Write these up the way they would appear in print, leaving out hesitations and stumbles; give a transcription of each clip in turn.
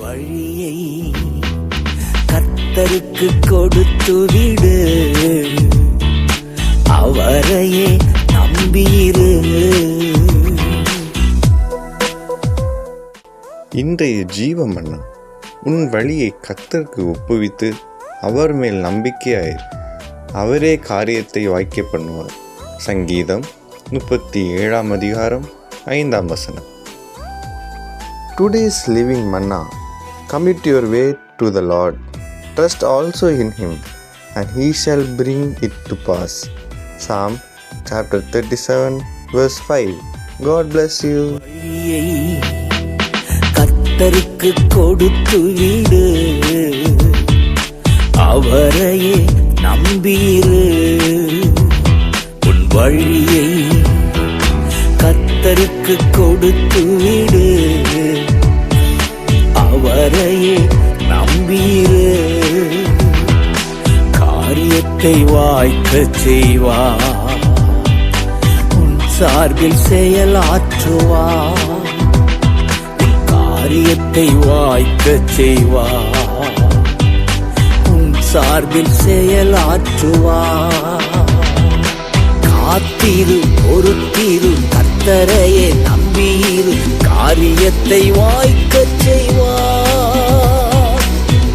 வழியை கர்த்தருக்கு கொடுத்து விடு, அவரையே நம்பியிரு. இன்றைய ஜீவ மன்னா, உன் வழியை கர்த்தருக்கு ஒப்புவித்து அவர் மேல் நம்பிக்கையாயிரு, அவரே காரியத்தை வாய்க்க பண்ணுவார். சங்கீதம் 37:5. Today's living manna, commit your way to the Lord, trust also in Him, and He shall bring it to pass. Psalm chapter 37 verse 5. God bless you. கர்த்தருக்கு கொடுத்து விடு, அவரையே நம்பியிரு. உன் வழியை கர்த்தருக்கு கொடுத்து விடு, அவரையே நம்பியிரு. காரியத்தை வாய்க்கச் செய்வார், உன் சார்பில் செயலாற்றுவார். காரியத்தை வாய்க்கச் செய்வார், உன் சார்பில் செயலாற்றுவார். காத்திரு, பொறுத்திரு, கர்த்தரையே நம்பியிரு, காரியத்தை வாய்க்கச் செய்வார்,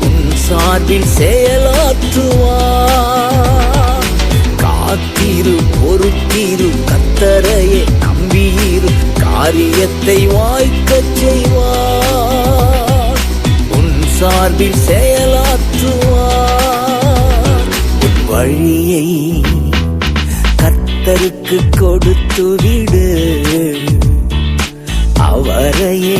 உன் சார்பில் செயலாற்றுவார். காத்திரு, பொறுத்திரு, கர்த்தரையே நம்பியிரு, காரியத்தை வாய்க்கச் செய்வார், உன் சார்பில் செயலாற்றுவார். உன் வழியை கர்த்தருக்கு கொடுத்து விடு, அவரையே